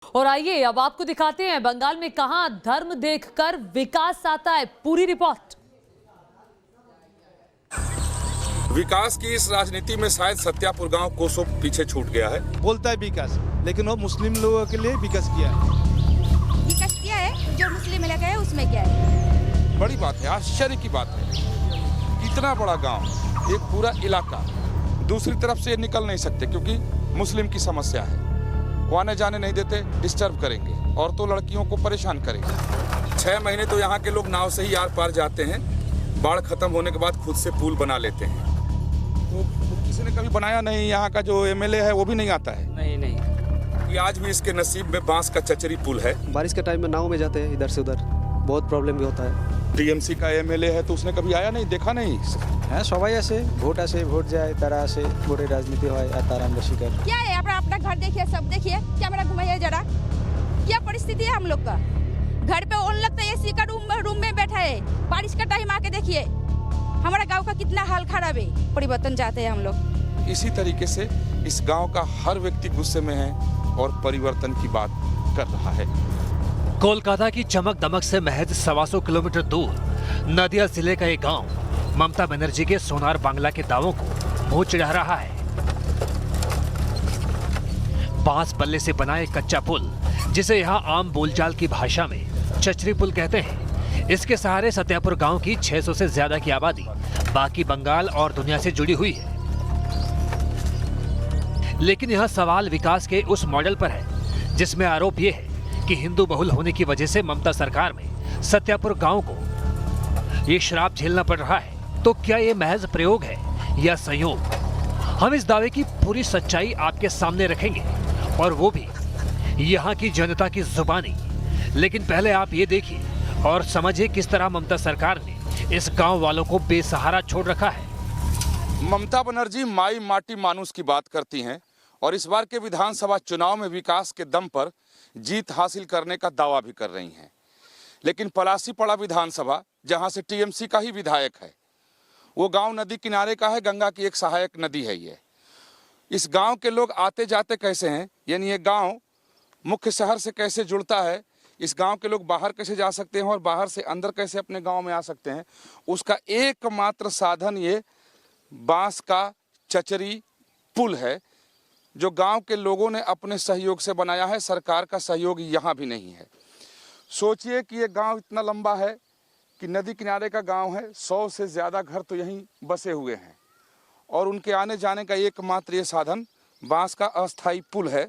और आइए अब आपको दिखाते हैं बंगाल में कहां धर्म देखकर विकास आता है। पूरी रिपोर्ट। विकास की इस राजनीति में शायद सत्यापुर गांव कोसों पीछे छूट गया है। बोलता है विकास, लेकिन वो मुस्लिम लोगों के लिए विकास किया है। विकास किया है, जो मुस्लिम इलाका है उसमें क्या है। बड़ी बात है, आश्चर्य की बात है। इतना बड़ा गांव, एक पूरा इलाका दूसरी तरफ से निकल नहीं सकते क्योंकि मुस्लिम की समस्या है। वो आने जाने नहीं देते, डिस्टर्ब करेंगे, औरतों लड़कियों को परेशान करेंगे। 6 महीने तो यहाँ के लोग नाव से ही आर पार जाते हैं। बाढ़ खत्म होने के बाद खुद से पुल बना लेते हैं। तो किसी ने कभी बनाया नहीं। यहाँ का जो एमएलए है वो भी नहीं आता है। नहीं कि आज भी इसके नसीब में बांस का चचरी पुल है। बारिश के टाइम में नाव में जाते हैं इधर से उधर, बहुत प्रॉब्लम भी होता है। टीएमसी का एमएलए है तो उसने कभी आया नहीं, देखा नहीं। হ্যাঁ সবাই আসে, ভোট যায়, তারা আসে, ভোটের রাজনীতি হয় আর তারা আমরা শিকার। क्या है, अपना घर देखिए, सब देखिए, कैमरा घुमाइए जरा। क्या परिस्थिति है हम लोग का। घर पे उन लोग तो एसी का रूम में बैठा है। बारिश का टाइम आके देखिए हमारा गांव का कितना हाल खराब है। परिवर्तन चाहते हैं हम लोग। इसी तरीके से इस गांव का हर व्यक्ति गुस्से में है और परिवर्तन की बात कर रहा है। कोलकाता की चमक दमक से महज 125 किलोमीटर दूर नदिया जिले का एक गांव ममता बनर्जी के सोनार बांग्ला के दावों को मुंह चढ़ा रहा है। बांस बल्ले से बना एक कच्चा पुल, जिसे यहाँ आम बोलचाल की भाषा में चचरी पुल कहते हैं, इसके सहारे सत्यापुर गांव की 600 से ज्यादा की आबादी बाकी बंगाल और दुनिया से जुड़ी हुई है। लेकिन यह सवाल विकास के उस मॉडल पर है जिसमें आरोप यह है कि हिंदू बहुल होने की वजह से ममता सरकार में सत्यापुर गांव को ये श्राप झेलना पड़ रहा है। तो क्या ये महज प्रयोग है या संयोग? हम इस दावे की पूरी सच्चाई आपके सामने रखेंगे, और वो भी यहाँ की जनता की जुबानी। लेकिन पहले आप ये देखिए और समझिए किस तरह ममता सरकार ने इस गांव वालों को बेसहारा छोड़ रखा है। ममता बनर्जी माई माटी मानुस की बात करती हैं और इस बार के विधानसभा चुनाव में विकास के दम पर जीत हासिल करने का दावा भी कर रही हैं। लेकिन पलासीपड़ा विधानसभा, जहां से टीएमसी का ही विधायक है, वो गांव नदी किनारे का है। गंगा की एक सहायक नदी है ये। इस गांव के लोग आते जाते कैसे हैं, यानी ये गांव मुख्य शहर से कैसे जुड़ता है, इस गांव के लोग बाहर कैसे जा सकते हैं और बाहर से अंदर कैसे अपने गांव में आ सकते हैं, उसका एकमात्र साधन ये बांस का चचरी पुल है, जो गांव के लोगों ने अपने सहयोग से बनाया है। सरकार का सहयोग यहाँ भी नहीं है। सोचिए कि ये गांव इतना लंबा है कि नदी किनारे का गांव है। 100 से ज़्यादा घर तो यहीं बसे हुए हैं और उनके आने जाने का एकमात्र ये साधन बांस का अस्थाई पुल है,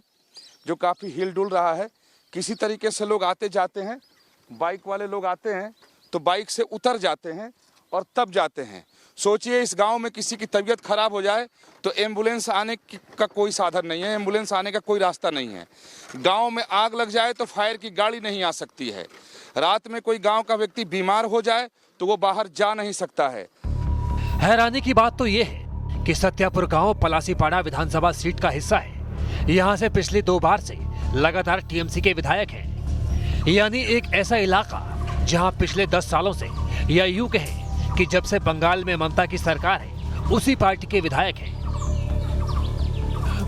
जो काफ़ी हिल डुल रहा है। किसी तरीके से लोग आते जाते हैं। बाइक वाले लोग आते हैं तो बाइक से उतर जाते हैं और तब जाते हैं। सोचिए इस गांव में किसी की तबीयत खराब हो जाए तो एम्बुलेंस आने का कोई साधन नहीं है, एम्बुलेंस आने का कोई रास्ता नहीं है। गांव में आग लग जाए तो फायर की गाड़ी नहीं आ सकती है। रात में कोई गांव का व्यक्ति बीमार हो जाए तो वो बाहर जा नहीं सकता है। हैरानी की बात तो ये है कि सत्यापुर गांव पलासीपाड़ा विधानसभा सीट का हिस्सा है। यहाँ से पिछली 2 बार से लगातार टीएमसी के विधायक हैं। यानी एक ऐसा इलाका जहाँ पिछले 10 सालों से, या यूं कहें कि जब से बंगाल में ममता की सरकार है, उसी पार्टी के विधायक हैं।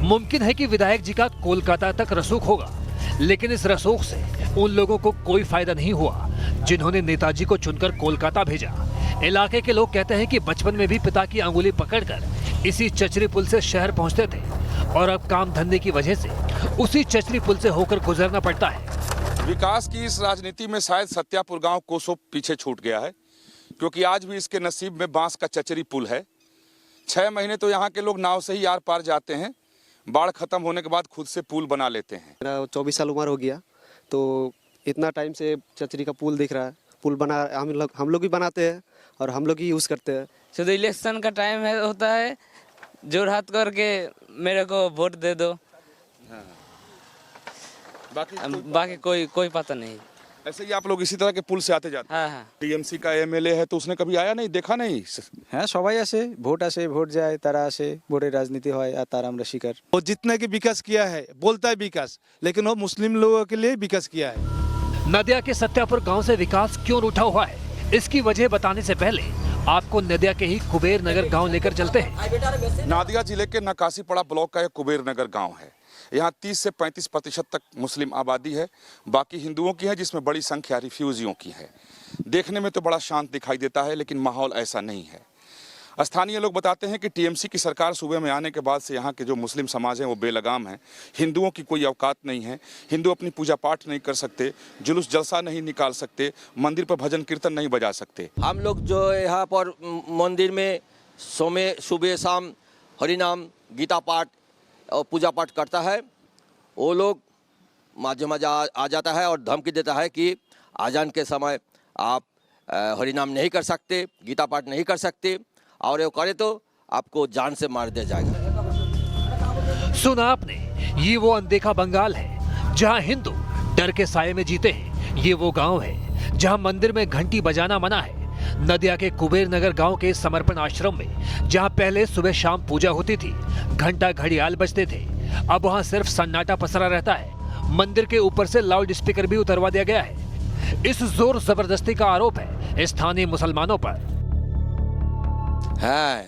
मुमकिन है कि विधायक जी का कोलकाता तक रसूख होगा, लेकिन इस रसूख से उन लोगों को कोई फायदा नहीं हुआ जिन्होंने नेताजी को चुनकर कोलकाता भेजा। इलाके के लोग कहते हैं कि बचपन में भी पिता की अंगुली पकड़कर इसी चचरी पुल से शहर पहुंचते थे और अब काम धंधे की वजह से उसी चचरी पुल से होकर गुजरना पड़ता है। विकास की इस राजनीति में शायद सत्यापुर गांव कोसों पीछे छूट गया है, क्योंकि आज भी इसके नसीब में बांस का चचरी पुल है। 6 महीने तो यहाँ के लोग नाव से ही आर पार जाते हैं। बाढ़ खत्म होने के बाद खुद से पुल बना लेते हैं। मेरा 24 साल उम्र हो गया, तो इतना टाइम से चचरी का पुल दिख रहा है। पुल बना हम लोग भी बनाते हैं और हम लोग ही यूज़ करते हैं। शुद्ध इलेक्शन का टाइम है, होता है, जोर हाथ करके मेरे को वोट दे दो। हाँ। बाकी कोई पता नहीं। ऐसे ही आप लोग इसी तरह के पुल से आते जाते हैं। हाँ। टीएमसी का एमएलए है तो उसने कभी आया नहीं, देखा नहीं। হ্যাঁ সবাই আসে, ভোট যায়, তারা আসে, ভোটের রাজনীতি হয় আর তারা আমরা শিকার। वो जितना कि विकास किया है, बोलता है विकास, लेकिन वो मुस्लिम लोगों के लिए विकास किया है। नदिया के सत्यापुर गांव से विकास क्यों रूठा हुआ है, इसकी वजह बताने से पहले आपको नदिया के ही कुबेर नगर गांव लेकर चलते हैं। नादिया जिले के नकासीपड़ा ब्लॉक का एक कुबेर नगर गांव है। यहाँ 30 से 35% तक मुस्लिम आबादी है, बाकी हिंदुओं की है, जिसमें बड़ी संख्या रिफ्यूजियों की है। देखने में तो बड़ा शांत दिखाई देता है, लेकिन माहौल ऐसा नहीं है। स्थानीय लोग बताते हैं कि टीएमसी की सरकार सूबे में आने के बाद से यहाँ के जो मुस्लिम समाज हैं वो बेलगाम हैं। हिंदुओं की कोई औकात नहीं है, हिंदू अपनी पूजा पाठ नहीं कर सकते, जुलूस जलसा नहीं निकाल सकते, मंदिर पर भजन कीर्तन नहीं बजा सकते। हम लोग जो यहाँ पर मंदिर में सुबह शाम हरिनाम गीता पाठ और पूजा पाठ करता है, वो लोग माझे माझे आ जाता है और धमकी देता है कि आजान के समय आप हरिनाम नहीं कर सकते, गीता पाठ नहीं कर सकते, और ये करे तो आपको जान से मार दिया जाएगा। सुना आपने, ये वो अनदेखा बंगाल है जहां हिंदू डर के साये में जीते हैं। ये वो गांव है जहां मंदिर में घंटी बजाना मना है। नदिया के कुबेर नगर गांव के समर्पण आश्रम में जहां पहले सुबह शाम पूजा होती थी, घंटा घड़ियाल बजते थे, अब वहां सिर्फ सन्नाटा पसरा रहता है। मंदिर के ऊपर से लाउड स्पीकर भी उतरवा दिया गया है। इस जोर जबरदस्ती का आरोप है स्थानीय मुसलमानों पर। হ্যাঁ,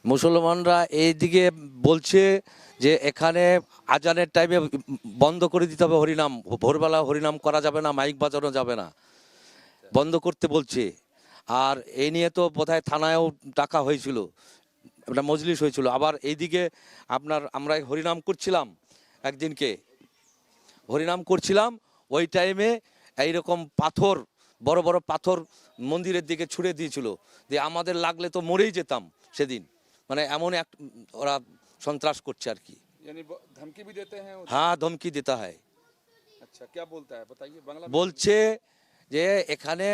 মুসলমানরা এইদিকে বলছে যে এখানে আজানের টাইমে বন্ধ করে দিতে হবে হরিনাম, ভোরবেলা হরিনাম করা যাবে না, মাইক বাজানো যাবে না, বন্ধ করতে বলছে। আর এই নিয়ে তো বোধহয় থানায়ও ডাকা হয়েছিল, একটা মজলিস হয়েছিল। আবার এইদিকে আমরা হরিনাম করছিলাম, একদিনকে হরিনাম করছিলাম, ওই টাইমে এইরকম পাথর, বড় বড় পাথর মন্দিরের দিকে ছুড়ে দিয়েছিল, যে আমাদের লাগলে তো মরেই যেতাম সেদিন। মানে এমন এক ওরা সন্ত্রাস করছে আর কি। धमकी भी देते हैं? হ্যাঁ, ধমকি দিতে হয়। अच्छा, क्या बोलता है बताइए? बांग्ला বলছে যে এখানে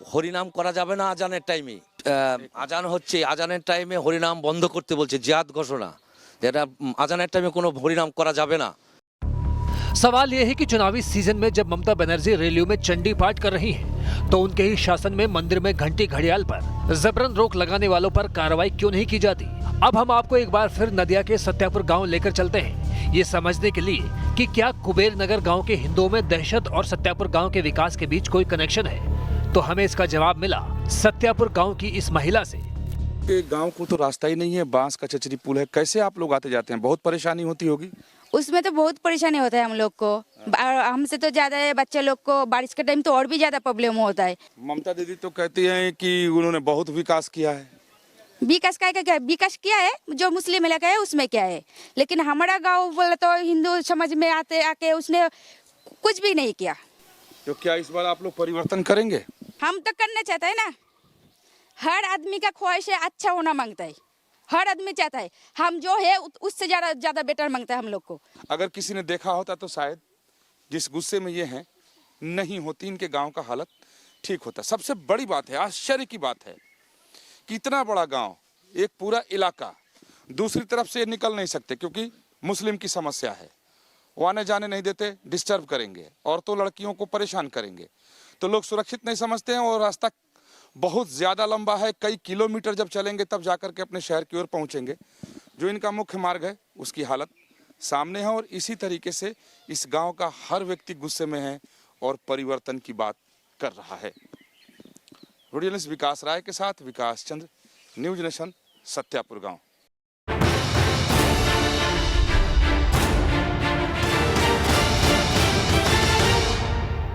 হরিনাম করা যাবে না আজানের টাইমে, আজান হচ্ছে, আজানের টাইমে হরিনাম বন্ধ করতে বলছে, জিহাদ ঘোষণা, যেটা আজানের টাইমে কোনো হরিনাম করা যাবে না। सवाल यह है कि चुनावी सीजन में जब ममता बनर्जी रैलियों में चंडी पाठ कर रही हैं, तो उनके ही शासन में मंदिर में घंटी घड़ियाल पर जबरन रोक लगाने वालों पर कार्रवाई क्यों नहीं की जाती। अब हम आपको एक बार फिर नदिया के सत्यापुर गांव लेकर चलते हैं, ये समझने के लिए कि क्या कुबेर नगर गांव के हिंदुओं में दहशत और सत्यापुर गांव के विकास के बीच कोई कनेक्शन है। तो हमें इसका जवाब मिला सत्यापुर गाँव की इस महिला से। गाँव को तो रास्ता ही नहीं है, बांस का चचरी पुल है, कैसे आप लोग आते जाते हैं? बहुत परेशानी होती होगी। उसमें तो बहुत परेशानी होता है हम लोग को, हमसे तो ज्यादा है, बच्चे लोग को बारिश के टाइम तो और भी ज्यादा प्रॉब्लम होता है। ममता दीदी तो कहती हैं कि उन्होंने बहुत विकास किया है। विकास क्या विकास किया है, जो मुस्लिम इलाका है उसमें क्या है, लेकिन हमारा गांव बोला तो हिंदू समझ में आके उसने कुछ भी नहीं किया। तो क्या इस बार आप लोग परिवर्तन करेंगे? हम तो करना चाहते हैं ना, हर आदमी का ख्वाहिश है अच्छा होना मांगता है, हर आदमी चाहता है हम जो है उससे ज्यादा बेटर मांगता है हम लोग को। अगर किसी ने देखा होता तो शायद जिस गुस्से में ये हैं नहीं होती, इनके गांव का हालत ठीक होता। सबसे बड़ी बात है, आश्चर्य की बात है कि इतना बड़ा गांव, एक पूरा इलाका, दूसरी तरफ से निकल नहीं सकते क्योंकि मुस्लिम की समस्या है, वो आने जाने नहीं देते, डिस्टर्ब करेंगे, औरतों लड़कियों को परेशान करेंगे, तो लोग सुरक्षित नहीं समझते हैं। और रास्ता बहुत ज़्यादा लंबा है, कई किलोमीटर जब चलेंगे तब जाकर के अपने शहर की ओर पहुंचेंगे। जो इनका मुख्य मार्ग है उसकी हालत सामने है, और इसी तरीके से इस गांव का हर व्यक्ति गुस्से में है और परिवर्तन की बात कर रहा है। वीडियो जर्नलिस्ट विकास राय के साथ विकास चंद्र, न्यूज नेशन, सत्यापुर गांव।